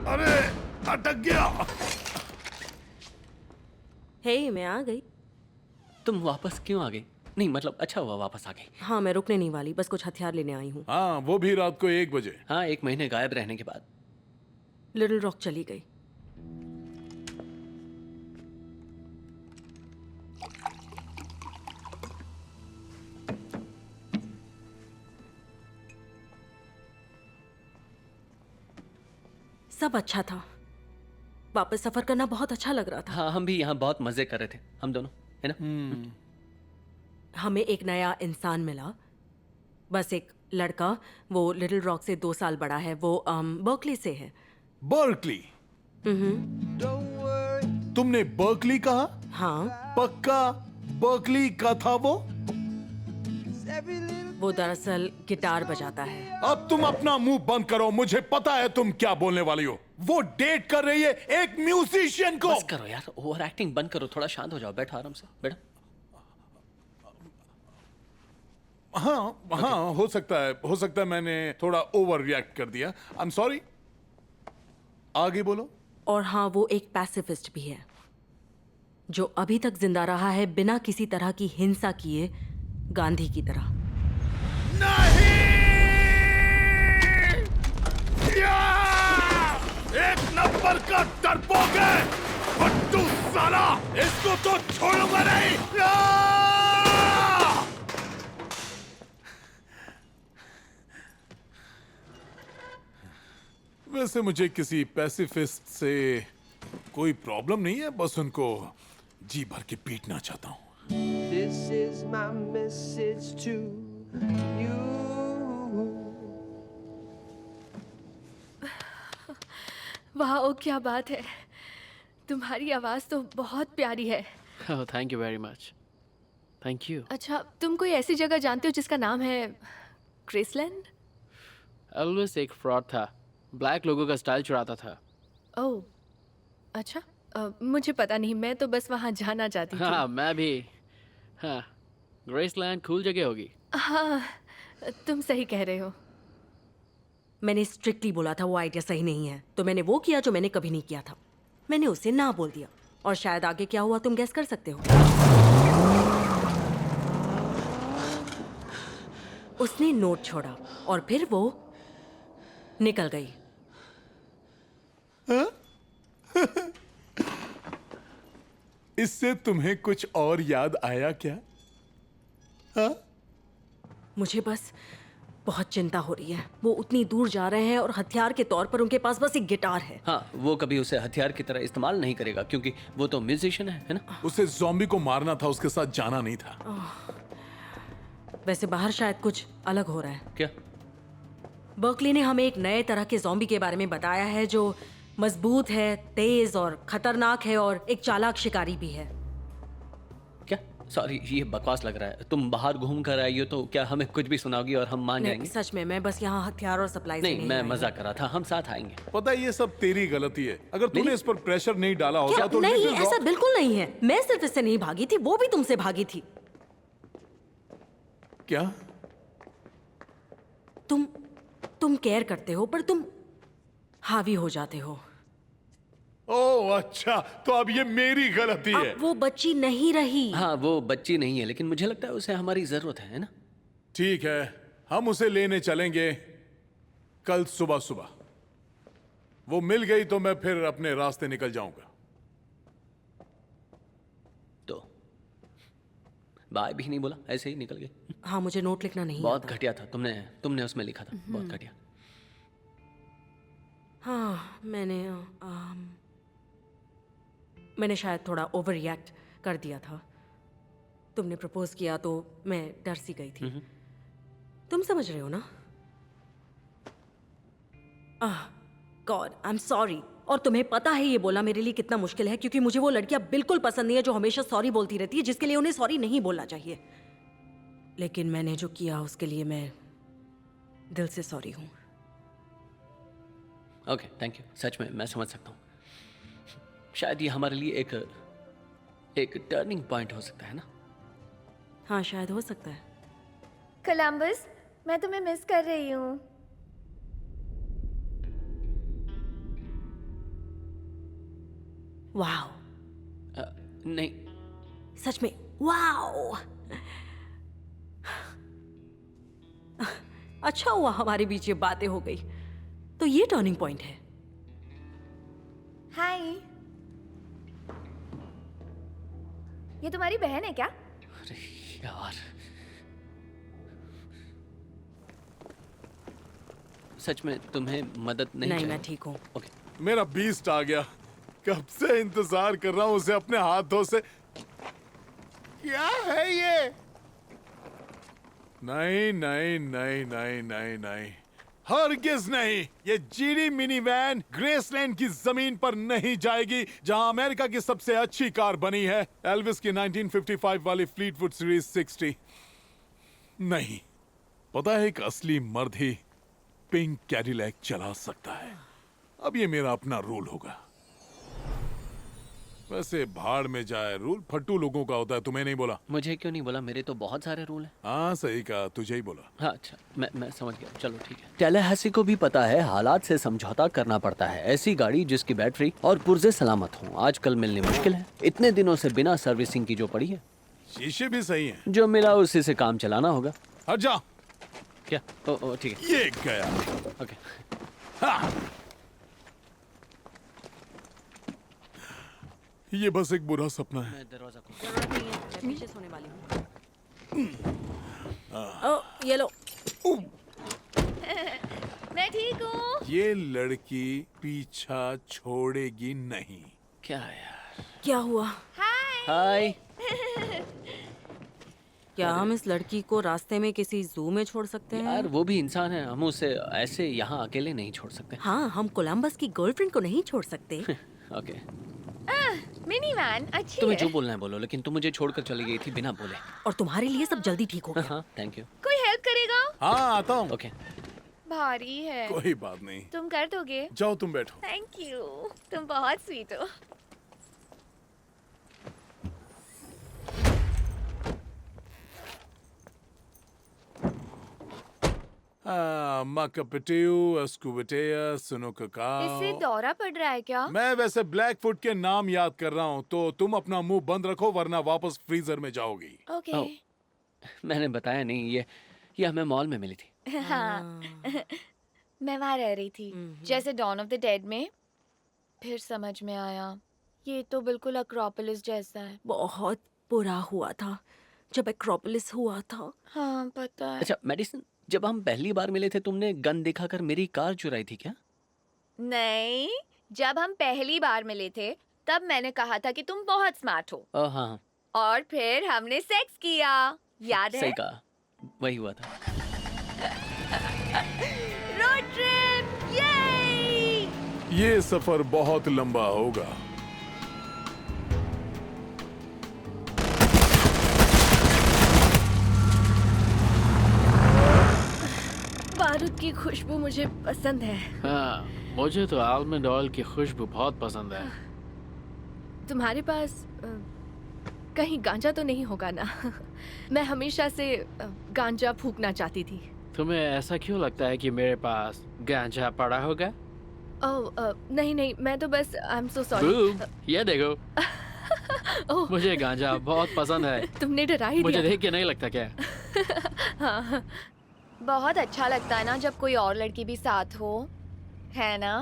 अरे अटक गया। हे मैं आ गई। तुम वापस क्यों आ गई? नहीं मतलब अच्छा हुआ वापस आ गई। हाँ मैं रुकने नहीं वाली, बस कुछ हथियार लेने आई हूँ। हाँ, वो भी रात को 1 बजे। हाँ, 1 महीने गायब रहने के बाद। लिटिल रॉक चली गई। सब अच्छा था, वापस सफर करना बहुत अच्छा लग रहा था। हाँ, हम भी यहाँ बहुत मजे कर रहे थे, हम दोनों, है ना? हमें एक नया इंसान मिला, बस एक लड़का। वो लिटिल रॉक से 2 साल बड़ा है। वो बर्कली से है। बर्कली? तुमने बर्कली कहा? हाँ, पक्का बर्कली का था वो दरअसल गिटार बजाता है। अब तुम अपना मुंह बंद करो, मुझे पता है तुम क्या बोलने वाली हो। वो डेट कर रही है एक म्यूजिशियन को। बस करो यार, ओवर एक्टिंग बंद करो, थोड़ा शांत हो जाओ, बैठो आराम से, बैठो। हाँ हाँ, हो सकता है मैंने थोड़ा ओवर रिएक्ट कर दिया। I am sorry. आगे बोलो। और हाँ, वो एक पैसिफिस्ट भी है, जो अभी तक जिंदा रहा है बिना किसी तरह की हिंसा किए, गांधी की तरह। नहीं! या! एक नंबर का डरपोक है फट्टू साला, इसको तो छोड़ूंगा नहीं। या! वैसे मुझे किसी पैसिफिस्ट से कोई प्रॉब्लम नहीं है, बस उनको जी भर के पीटना चाहता हूं। This is my message to you. वाह, क्या बात है। तुम्हारी आवाज़ तो बहुत प्यारी है। Oh, thank you very much. Thank you. अच्छा, तुम कोई ऐसी जगह जानते हो जिसका नाम है ग्रेसलैंड? एल्विस एक फ्रॉड था, ब्लैक लोगों का स्टाइल चुराता था। ओह, अच्छा। मुझे पता नहीं, मैं तो बस वहाँ जाना चाहती थी। हाँ, मैं भी। हाँ, ग्रेसलैंड कूल जगह होगी। हाँ, तुम सही कह रहे हो। मैंने स्ट्रिक्टली बोला था वो आइडिया सही नहीं है, तो मैंने वो किया जो मैंने कभी नहीं किया था। मैंने उसे ना बोल दिया, और शायद आगे क्या हुआ तुम गेस कर सकते हो। उसने नोट छोड़ा और फिर वो निकल गई। इससे तुम्हें कुछ और याद आया क्या? हाँ? मुझे बस बहुत चिंता हो रही है। वो उतनी दूर जा रहे हैं और हथियार के तौर पर उनके पास बस एक गिटार है। हाँ, वो कभी उसे हथियार की तरह इस्तेमाल नहीं करेगा, क्योंकि वो तो म्यूजिशियन है ना? उसे ज़ॉम्बी को मारना था, उसके साथ जाना नहीं था। वैसे बाहर शायद कुछ अलग हो रहा है। क्या? बर्कली ने हमें एक नए तरह के ज़ॉम्बी के बारे में बताया है, जो मजबूत है, तेज और खतरनाक है, और एक चालाक शिकारी भी है। क्या? सॉरी, ये बकवास लग रहा है। तुम बाहर घूम कर आई हो तो क्या हमें कुछ भी सुनाओगी और हम मान नहीं, जाएंगे? सच में मैं बस यहाँ हथियार और सप्लाई से नहीं, मैं आई मजाक कर रहा था, हम साथ आएंगे। पता है, ये सब तेरी गलती है। अगर तूने मेरी? इस पर प्रेशर नहीं डाला होता क्या? तो नहीं, लिटिल ऐसा रॉक- बिल्कुल नहीं है। मैं सिर्फ इससे नहीं भागी थी, वो भी तुमसे भागी थी। क्या? तुम केयर करते हो, पर तुम हावी हो जाते हो। ओह अच्छा, तो अब ये मेरी गलती है। अब वो बच्ची नहीं रही। हाँ, वो बच्ची नहीं है, लेकिन मुझे लगता है उसे हमारी जरूरत है ना? ठीक है, हम उसे लेने चलेंगे कल सुबह सुबह। वो मिल गई तो मैं फिर अपने रास्ते निकल जाऊंगा। तो बाय भी नहीं बोला, ऐसे ही निकल गए। हाँ, मुझे नोट लिखना नहीं बहुत आता। घटिया था। तुमने उसमें लिखा था, बहुत घटिया। हाँ, मैंने शायद थोड़ा ओवर रिएक्ट कर दिया था। तुमने प्रपोज किया तो मैं डर सी गई थी। तुम समझ रहे हो ना? God, I am sorry. और तुम्हें पता है ये बोलना मेरे लिए कितना मुश्किल है, क्योंकि मुझे वो लड़कियां बिल्कुल पसंद नहीं है जो हमेशा सॉरी बोलती रहती है, जिसके लिए उन्हें सॉरी नहीं बोलना चाहिए। लेकिन मैंने जो किया उसके लिए मैं दिल से सॉरी हूँ। Okay, thank you. सच में मैं समझ सकता हूँ। शायद ये हमारे लिए एक टर्निंग पॉइंट हो सकता है ना? हाँ, शायद हो सकता है। कोलंबस, मैं तुम्हें मिस कर रही हूँ। वाओ, नहीं, सच में वाओ। अच्छा हुआ हमारे बीच ये बातें हो गई। तो ये टर्निंग पॉइंट है। हाय, ये तुम्हारी बहन है क्या? अरे यार, सच में तुम्हें मदद नहीं नहीं, चाहिए? मैं ठीक हूँ। ओके, मेरा बीस्ट आ गया। कब से इंतजार कर रहा हूं उसे अपने हाथों से। क्या है ये? नहीं नहीं नहीं नहीं नहीं नहीं, हरगिज नहीं। ये जीडी मिनी वैन ग्रेसलैंड की जमीन पर नहीं जाएगी, जहां अमेरिका की सबसे अच्छी कार बनी है, एल्विस की 1955 वाली फ्लीटवुड सीरीज 60। नहीं, पता है एक असली मर्द ही पिंक कैडिलैक चला सकता है। अब ये मेरा अपना रूल होगा। वैसे भाड़ में जाए, रूल फट्टू लोगों का होता है, तुम्हें नहीं बोला? मुझे क्यों नहीं बोला? मेरे तो बहुत सारे रूल हैं। हाँ सही कहा, तुझे ही बोला। हाँ अच्छा, मैं समझ गया। चलो ठीक है। टैलाहासी को भी पता है हालात से समझौता करना पड़ता है। ऐसी गाड़ी जिसकी बैटरी और पुर्जे सलामत हों आजकल मिलनी मुश्किल है। इतने दिनों से बिना सर्विसिंग की जो पड़ी है। शीशे भी सही हैं। जो मिला उसी से काम चलाना होगा। हट जा। क्या? ओ ठीक है। ये गया। ओके। हाँ। ये बस एक बुरा सपना है। मैं दरवाजा खोल। जरूरत नहीं है, मैं पीछे सोने वाली हूँ। ओ, ये लो। मैं ठीक हूँ। ये लड़की पीछा छोड़ेगी नहीं। क्या है यार? क्या हुआ? हाय। क्या हम इस लड़की को रास्ते में किसी जू में छोड़ सकते हैं? यार वो भी इंसान है, हम उसे ऐसे यहाँ अकेले नहीं छोड़ सकते। हाँ, हम कोलंबस की गर्लफ्रेंड को नहीं छोड़ सकते। ओके, मिनी वैन अच्छी तुम्हें है। जो बोलना है बोलो, लेकिन तुम मुझे छोड़कर चली गई थी बिना बोले। और तुम्हारे लिए सब जल्दी ठीक हो गया। हाँ थैंक यू। कोई हेल्प करेगा? हाँ आता हूँ। ओके। भारी है। कोई बात नहीं, तुम कर दोगे? जाओ तुम बैठो। थैंक यू, तुम बहुत स्वीट हो। मकपटियो अस्कुबटेया सुनोकका। इससे दौरा पड़ रहा है क्या? मैं वैसे ब्लैक फुट के नाम याद कर रहा हूँ, तो तुम अपना मुंह बंद रखो वरना वापस फ्रीजर में जाओगी। ओके। ओह, मैंने बताया नहीं, ये हमें मॉल में मिली थी। हाँ, मैं वहाँ रह रही थी, जैसे डॉन ऑफ द डेड में। फिर समझ में आया ये तो बिल्कुल अक्रोपोलिस जैसा है। बहुत बुरा हुआ था जब एक्रोपोलिस हुआ था। हाँ पता है। अच्छा मेडिसिन, जब हम पहली बार मिले थे तुमने गन दिखाकर मेरी कार चुराई थी क्या? नहीं, जब हम पहली बार मिले थे तब मैंने कहा था कि तुम बहुत स्मार्ट हो, हाँ हाँ, और फिर हमने सेक्स किया, याद है? सही कहा, वही हुआ था। रोड ट्रिप, ये ये सफर बहुत लंबा होगा। बारूद की खुशबू मुझे पसंद है। हाँ, मुझे तो आलमंड ऑयल की खुशबू बहुत पसंद है। तुम्हारे पास कहीं गांजा तो नहीं होगा ना? मैं हमेशा से गांजा फूकना चाहती थी। तुम्हें ऐसा क्यों लगता है कि मेरे पास गांजा पड़ा होगा? ओह नहीं नहीं, मैं तो बस I am so sorry. Boom, ये देखो, ओह मुझे गांजा बहुत पसंद है। तुमने डरा ही मुझे दिया। देख के नहीं लगता क्या? बहुत अच्छा लगता है ना जब कोई और लड़की भी साथ हो, है ना?